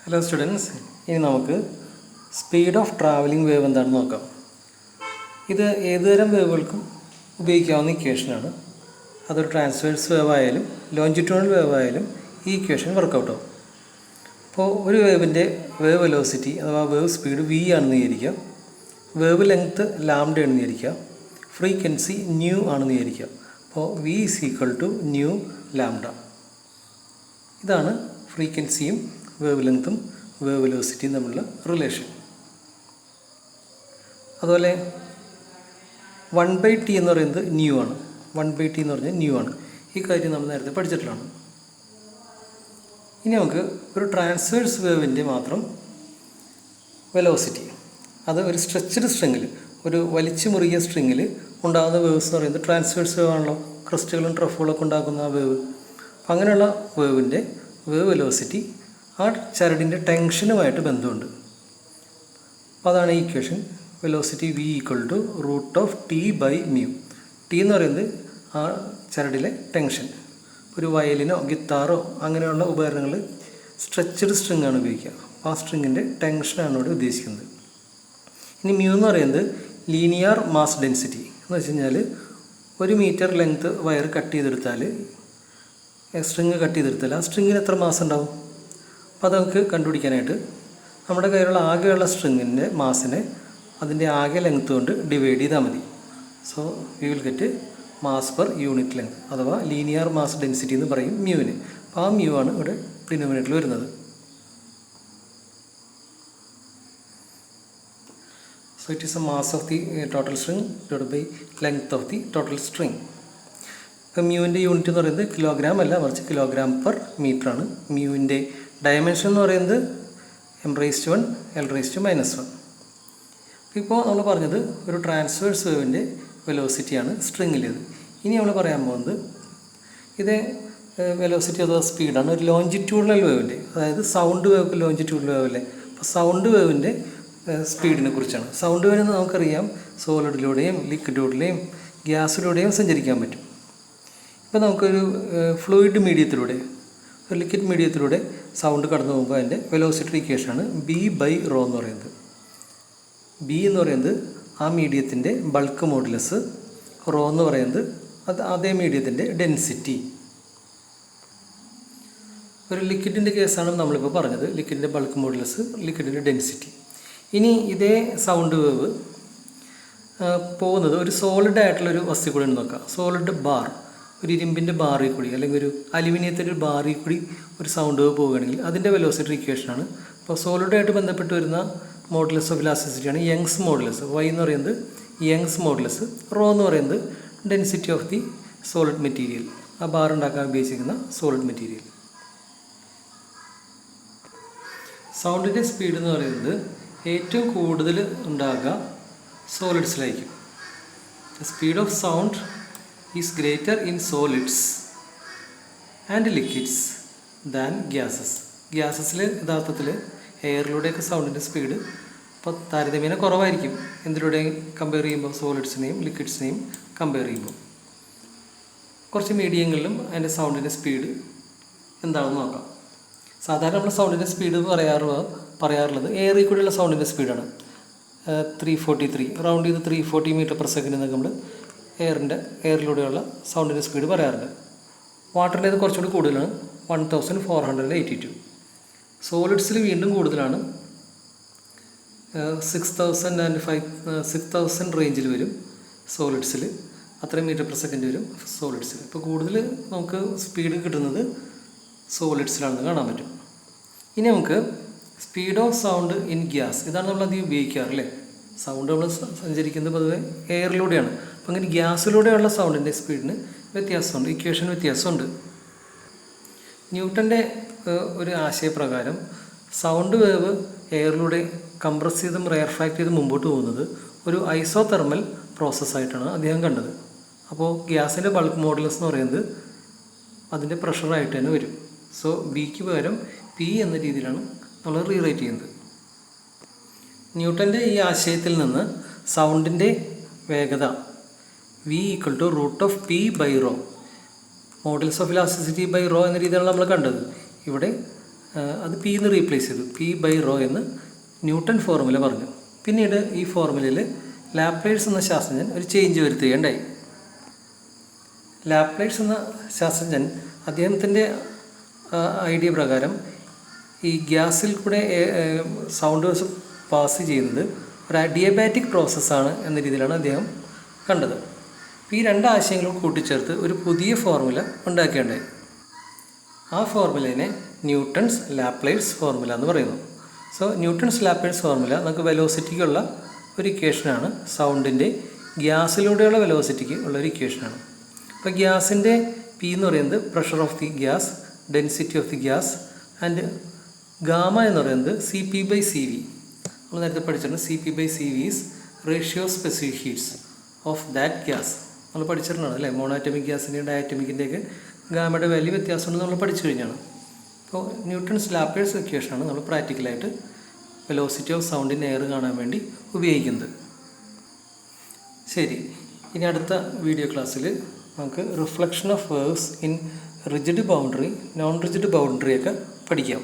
Hello students, ഇനി നമുക്ക് speed of travelling wave എന്താണെന്ന് നോക്കാം. ഇത് ഏതുതരം വേവുകൾക്കും ഉപയോഗിക്കാവുന്ന ഇക്വേഷനാണ്. അതൊരു ട്രാൻസ്വേഴ്സ് വേവ് ആയാലും ലോഞ്ചിറ്റ്യൂണൽ വേവ് ആയാലും ഈ ഇക്വേഷൻ വർക്കൗട്ട് ആവും. അപ്പോൾ ഒരു വേവിൻ്റെ വേവ് വെലോസിറ്റി അഥവാ വേവ് സ്പീഡ് v ആണെന്ന് വിചാരിക്കുക, വേവ് ലെങ്ത്ത് ലാംഡ ആണെന്ന് വിചാരിക്കുക, ഫ്രീക്വൻസി ന്യൂ ആണെന്ന് വിചാരിക്കുക. അപ്പോൾ v = ന്യൂ ലാംഡ. ഇതാണ് ഫ്രീക്വൻസിയും വേവ് ലെങ്ത്തും വേവ് വെലോസിറ്റിയും തമ്മിലുള്ള റിലേഷൻ. അതുപോലെ 1/t എന്ന് പറയുന്നത് ന്യൂ ആണ്. 1/t എന്ന് പറഞ്ഞാൽ ന്യൂ ആണ്. ഈ കാര്യം നമ്മൾ നേരത്തെ പഠിച്ചിട്ടുള്ളതാണ്. ഇനി നമുക്ക് ഒരു ട്രാൻസ്വേഴ്സ് വേവിൻ്റെ മാത്രം വെലോസിറ്റി, അത് ഒരു സ്ട്രെച്ച്ഡ് സ്ട്രിങ്ങിൽ, ഒരു വലിച്ചു മുറുകിയ സ്ട്രിങ്ങിൽ ഉണ്ടാകുന്ന വേവ്സ് എന്ന് പറയുന്നത് ട്രാൻസ്വേഴ്സ് വേവ് ആണല്ലോ. ക്രിസ്റ്റലും ട്രഫുകളൊക്കെ ഉണ്ടാക്കുന്ന വേവ്. അപ്പം അങ്ങനെയുള്ള വേവിൻ്റെ വേവ് വെലോസിറ്റി ആ ചരടിൻ്റെ ടെൻഷനുമായിട്ട് ബന്ധമുണ്ട്. അപ്പോൾ അതാണ് ഈ equation. Velocity v = √T/μ. T എന്ന് പറയുന്നത് ആ ചരടിലെ ടെൻഷൻ. ഒരു വയലിനോ ഗിത്താറോ അങ്ങനെയുള്ള ഉപകരണങ്ങൾ സ്ട്രെച്ച്ഡ് സ്ട്രിങ് ആണ് ഉപയോഗിക്കുക. അപ്പോൾ ആ സ്ട്രിങ്ങിൻ്റെ ടെൻഷനാണ് ഇവിടെ ഉദ്ദേശിക്കുന്നത്. ഇനി μ എന്ന് പറയുന്നത് ലീനിയർ മാസ് ഡെൻസിറ്റി എന്ന് വെച്ച് കഴിഞ്ഞാൽ 1 മീറ്റർ ലെങ്ത്ത് വയർ കട്ട് ചെയ്തെടുത്താൽ, സ്ട്രിങ് കട്ട് ചെയ്തെടുത്താൽ ആ സ്ട്രിങ്ങിന് എത്ര മാസ് ഉണ്ടാവും? അപ്പോൾ അത് നമുക്ക് കണ്ടുപിടിക്കാനായിട്ട് നമ്മുടെ കയ്യിലുള്ള ആകെയുള്ള സ്ട്രിങ്ങിൻ്റെ മാസിനെ അതിൻ്റെ ആകെ ലെങ്ത്ത് കൊണ്ട് ഡിവൈഡ് ചെയ്താൽ മതി. So we will get mass per unit length അഥവാ ലീനിയർ മാസ് ഡെൻസിറ്റി എന്ന് പറയും മ്യൂവിന്. അപ്പോൾ ആ മ്യൂ ആണ് ഇവിടെ ഡിനോമിനേറ്ററിൽ വരുന്നത്. So it is a mass of the total string divided by length of the total string. ഇപ്പോൾ മ്യൂവിൻ്റെ യൂണിറ്റ് എന്ന് പറയുന്നത് കിലോഗ്രാം അല്ല, മറിച്ച് കിലോഗ്രാം പെർ മീറ്റർ ആണ്. മ്യൂവിൻ്റെ ഡയമെൻഷൻ എന്ന് പറയുന്നത് m⁻⁻⁴ l⁻⁻⁻⁴. ഇപ്പോൾ നമ്മൾ പറഞ്ഞത് ഒരു ട്രാൻസ്വേഴ്സ് വേവിൻ്റെ വെലോസിറ്റിയാണ് സ്ട്രിങ്ങിലേത്. ഇനി നമ്മൾ പറയാൻ പോകുന്നത് ഇത് വെലോസിറ്റി അഥവാ സ്പീഡാണ് ഒരു ലോഞ്ചിറ്റ്യൂഡൽ വേവിൻ്റെ, അതായത് സൗണ്ട് വേവ് ലോഞ്ചിറ്റ്യൂഡൽ വേവ് അല്ലേ. അപ്പോൾ സൗണ്ട് വേവിൻ്റെ സ്പീഡിനെ കുറിച്ചാണ്. സൗണ്ട് വേവ് നമുക്കറിയാം സോളിഡിലൂടെയും ലിക്വിഡിലൂടെയും ഗ്യാസിലൂടെയും സഞ്ചരിക്കാൻ പറ്റും. ഇപ്പോൾ നമുക്കൊരു ഫ്ലൂയിഡ് മീഡിയത്തിലൂടെ, ഒരു ലിക്വിഡ് മീഡിയത്തിലൂടെ സൗണ്ട് കടന്നു പോകുമ്പോൾ അതിൻ്റെ വെലോസിറ്റി ഇക്വേഷനാണ് b/ρ എന്ന് പറയുന്നത്. b എന്ന് പറയുന്നത് ആ മീഡിയത്തിൻ്റെ ബൾക്ക് മോഡുലസ്, റോ എന്ന് പറയുന്നത് അതേ മീഡിയത്തിൻ്റെ ഡെൻസിറ്റി. ഒരു ലിക്വിഡിൻ്റെ കേസാണ് നമ്മളിപ്പോൾ പറഞ്ഞത്, ലിക്വിഡിൻ്റെ ബൾക്ക് മോഡുലസ്, ലിക്വിഡിൻ്റെ ഡെൻസിറ്റി. ഇനി ഇതേ സൗണ്ട് വേവ് പോകുന്നത് ഒരു സോളിഡ് ആയിട്ടുള്ളൊരു വസ്തു കൂടി നോക്കാം. സോളിഡ് ബാർ, ഒരു ഇരുമ്പിൻ്റെ ബാറിൽ കൂടി അല്ലെങ്കിൽ ഒരു അലുമിനിയത്തിൻ്റെ ഒരു ബാറിൽ കൂടി ഒരു സൗണ്ട് വേവ് പോവുകയാണെങ്കിൽ അതിൻ്റെ വെലോസിറ്റി ഇക്വേഷനാണ്. അപ്പോൾ സോളിഡായിട്ട് ബന്ധപ്പെട്ട് വരുന്ന മോഡുലസ് ഓഫ് ഇലാസ്റ്റിസിറ്റിയാണ് യങ്സ് മോഡുലസ്. y എന്ന് പറയുന്നത് യങ്സ് മോഡുലസ്, റോ എന്ന് പറയുന്നത് density of the solid material, ആ ബാർ ഉണ്ടാക്കാൻ ഉപയോഗിച്ചിരിക്കുന്ന സോളിഡ് മെറ്റീരിയൽ. സൗണ്ടിൻ്റെ സ്പീഡ് എന്ന് പറയുന്നത് ഏറ്റവും കൂടുതൽ ഉണ്ടാകുക സോളിഡ്സിലായിരിക്കും. The speed of sound is greater in solids and liquids than gases. ഗ്യാസസിൽ യഥാർത്ഥത്തിൽ എയറിലൂടെയൊക്കെ സൗണ്ടിൻ്റെ സ്പീഡ് ഇപ്പോൾ താരതമ്യേന കുറവായിരിക്കും. എന്തിലൂടെയും കമ്പയർ ചെയ്യുമ്പോൾ സോളിഡ്സിനെയും ലിക്വിഡ്സിനെയും കമ്പയർ ചെയ്യുമ്പോൾ. കുറച്ച് മീഡിയങ്ങളിലും അതിൻ്റെ സൗണ്ടിൻ്റെ സ്പീഡ് എന്താണെന്ന് നോക്കാം. സാധാരണ നമ്മൾ സൗണ്ടിൻ്റെ സ്പീഡ് പറയാറുള്ളത് എയറിൽ കൂടിയുള്ള സൗണ്ടിൻ്റെ സ്പീഡാണ്. 343 റൗണ്ട് ചെയ്ത് 340 m/s എന്നൊക്കെ നമ്മൾ എയറിലൂടെയുള്ള സൗണ്ടിൻ്റെ സ്പീഡ് പറയാറുണ്ട്. വാട്ടറിൻ്റേത് കുറച്ചുകൂടി കൂടുതലാണ്, 1482. സോളിഡ്സിൽ വീണ്ടും കൂടുതലാണ്, 6000 റേഞ്ചിൽ വരും സോളിഡ്സിൽ, അത്രയും m/s വരും സോളിഡ്സിൽ. ഇപ്പോൾ കൂടുതൽ നമുക്ക് സ്പീഡ് കിട്ടുന്നത് സോളിഡ്സിലാണെന്ന് കാണാൻ പറ്റും. ഇനി നമുക്ക് speed of sound in gas, ഇതാണ് നമ്മൾ അധികം ഉപയോഗിക്കാറില്ലേ. സൗണ്ട് നമ്മൾ സഞ്ചരിക്കുന്നത് പൊതുവെ എയറിലൂടെയാണ്. അപ്പം അങ്ങനെ ഗ്യാസിലൂടെയുള്ള സൗണ്ടിൻ്റെ സ്പീഡിന് വ്യത്യാസമുണ്ട്, ഇക്വേഷൻ വ്യത്യാസമുണ്ട്. ന്യൂട്ടൻ്റെ ഒരു ആശയപ്രകാരം സൗണ്ട് വേവ് എയറിലൂടെ കംപ്രസ് ചെയ്തും റെയർഫാക്ട് ചെയ്ത് മുമ്പോട്ട് പോകുന്നത് ഒരു ഐസോതെർമൽ പ്രോസസ്സായിട്ടാണ് അദ്ദേഹം കണ്ടത്. അപ്പോൾ ഗ്യാസിൻ്റെ ബൾക്ക് മോഡുലസ് എന്ന് പറയുന്നത് അതിൻ്റെ പ്രഷറായിട്ട് തന്നെ വരും. സോ ബിക്ക് പകരം പി എന്ന രീതിയിലാണ് നമ്മൾ റീറൈറ്റ് ചെയ്യുന്നത്. ന്യൂട്ടൻ്റെ ഈ ആശയത്തിൽ നിന്ന് സൗണ്ടിൻ്റെ വേഗത v = √P/ρ, modulus of elasticity by rho എന്ന രീതിയിലാണ് നമ്മൾ കണ്ടത്. ഇവിടെ അത് പി എന്ന് റീപ്ലേസ് ചെയ്തു, പി ബൈ റോ എന്ന് ന്യൂട്ടൺ ഫോർമുല പറഞ്ഞു. പിന്നീട് ഈ ഫോർമുലയിൽ ലാപ്ലേസ് എന്ന ശാസ്ത്രജ്ഞൻ ഒരു ചേഞ്ച് വരുത്തുകയുണ്ടായി. ലാപ്ലേസ് എന്ന ശാസ്ത്രജ്ഞൻ അദ്ദേഹത്തിൻ്റെ ഐഡിയ പ്രകാരം ഈ ഗ്യാസിൽ കൂടെ സൗണ്ട് വേവ്സ് പാസ് ചെയ്യുന്നത് ഒരു അഡിയബാറ്റിക് പ്രോസസ്സാണ് എന്ന രീതിയിലാണ് അദ്ദേഹം കണ്ടത്. ഈ രണ്ട് ആശയങ്ങളും കൂട്ടിച്ചേർത്ത് ഒരു പുതിയ ഫോർമുല ഉണ്ടാക്കുകയുണ്ടായി. ആ ഫോർമുലേനെ ന്യൂട്ടൺസ് ലാപ്ലേസ് ഫോർമുല എന്ന് പറയുന്നു. സോ ന്യൂട്ടൺസ് ലാപ്ലേസ് ഫോർമുല നമുക്ക് വെലോസിറ്റിക്കുള്ള ഒരു ഇക്വേഷനാണ്, സൗണ്ടിൻ്റെ ഗ്യാസിലൂടെയുള്ള വെലോസിറ്റിക്ക് ഉള്ള ഒരു ഇക്വേഷനാണ്. അപ്പോൾ ഗ്യാസിൻ്റെ പി എന്ന് പറയുന്നത് pressure of the gas, density of the gas, and gamma എന്ന് പറയുന്നത് C P by C V. നമ്മൾ നേരത്തെ പഠിച്ചിട്ടുണ്ട് C P by C V is ratio specific heats of that gas. നമ്മൾ പഠിച്ചിട്ടുണ്ടാണ് അല്ലേ, മോണോറ്റമിക് ഗ്യാസിൻ്റെയും ഡയറ്റമിക്കിൻ്റെയൊക്കെ ഗാമയുടെ വലിയ വ്യത്യാസമുണ്ടെന്ന് നമ്മൾ പഠിച്ചു കഴിഞ്ഞാണ്. അപ്പോൾ ന്യൂട്ടൺസ് ലാപ്ലേസ് ഇക്വേഷനാണ് നമ്മൾ പ്രാക്ടിക്കലായിട്ട് velocity of sound in air കാണാൻ വേണ്ടി ഉപയോഗിക്കുന്നത്. ശരി, ഇനി അടുത്ത വീഡിയോ ക്ലാസ്സിൽ നമുക്ക് reflection of waves in rigid boundary, non rigid boundary ഒക്കെ പഠിക്കാം.